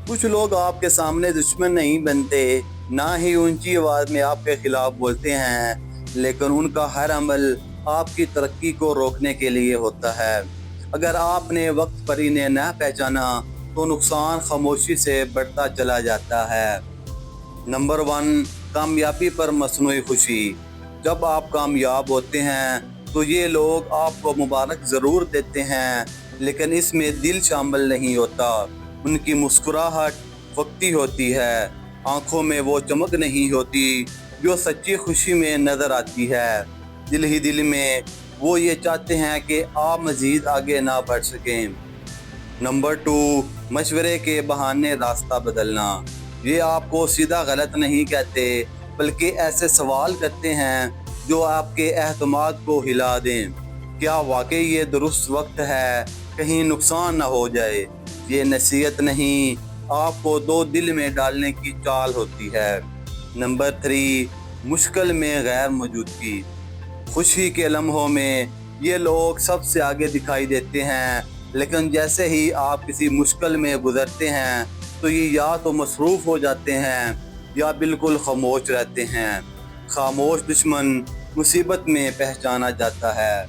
कुछ लोग आपके सामने दुश्मन नहीं बनते, ना ही ऊंची आवाज में आपके खिलाफ बोलते हैं, लेकिन उनका हर अमल आपकी तरक्की को रोकने के लिए होता है। अगर आपने वक्त पर इन्हें न पहचाना तो नुकसान खामोशी से बढ़ता चला जाता है। नंबर 1, कामयाबी पर मसनूई खुशी। जब आप कामयाब होते हैं तो ये लोग आपको मुबारक ज़रूर देते हैं, लेकिन इसमें दिल शामिल नहीं होता। उनकी मुस्कुराहट वक्ती होती है, आंखों में वो चमक नहीं होती जो सच्ची खुशी में नज़र आती है। दिल ही दिल में वो ये चाहते हैं कि आप मज़ीद आगे ना बढ़ सकें। नंबर 2, मशवरे के बहाने रास्ता बदलना। ये आपको सीधा गलत नहीं कहते, बल्कि ऐसे सवाल करते हैं जो आपके एतमाद को हिला दें। क्या वाकई ये दुरुस्त वक्त है, कहीं नुकसान ना हो जाए। ये नसीहत नहीं, आपको दो दिल में डालने की चाल होती है। नंबर 3, मुश्किल में गैर मौजूदगी। खुशी के लम्हों में ये लोग सबसे आगे दिखाई देते हैं, लेकिन जैसे ही आप किसी मुश्किल में गुजरते हैं तो ये या तो मसरूफ़ हो जाते हैं या बिल्कुल खामोश रहते हैं। खामोश दुश्मन मुसीबत में पहचाना जाता है।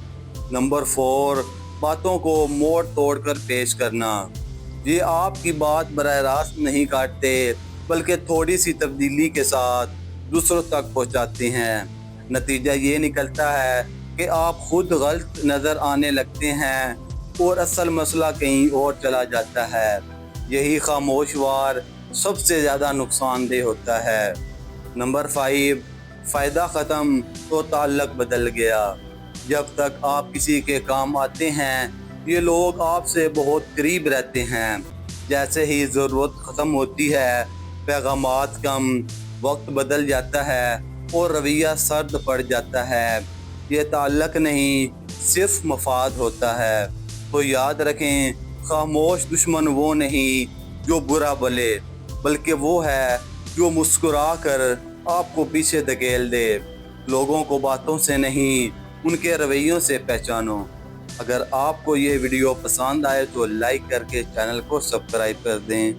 नंबर 4, बातों को मोड़ तोड़ कर पेश करना। ये आपकी बात बराह रास्त नहीं काटते, बल्कि थोड़ी सी तब्दीली के साथ दूसरों तक पहुंचाते हैं। नतीजा ये निकलता है कि आप खुद गलत नज़र आने लगते हैं और असल मसला कहीं और चला जाता है। यही खामोश वार सबसे ज़्यादा नुकसानदेह होता है। नंबर 5, फ़ायदा ख़त्म तो ताल्लुक़ बदल गया। जब तक आप किसी के काम आते हैं ये लोग आपसे बहुत करीब रहते हैं। जैसे ही ज़रूरत ख़त्म होती है, पैगामात कम, वक्त बदल जाता है और रवैया सर्द पड़ जाता है। ये ताल्लुक़ नहीं, सिर्फ मफाद होता है। तो याद रखें, खामोश दुश्मन वो नहीं जो बुरा बोले, बल्कि वो है जो मुस्कुरा कर आपको पीछे धकेल दे। लोगों को बातों से नहीं, उनके रवैयों से पहचानो। अगर आपको ये वीडियो पसंद आए तो लाइक करके चैनल को सब्सक्राइब कर दें।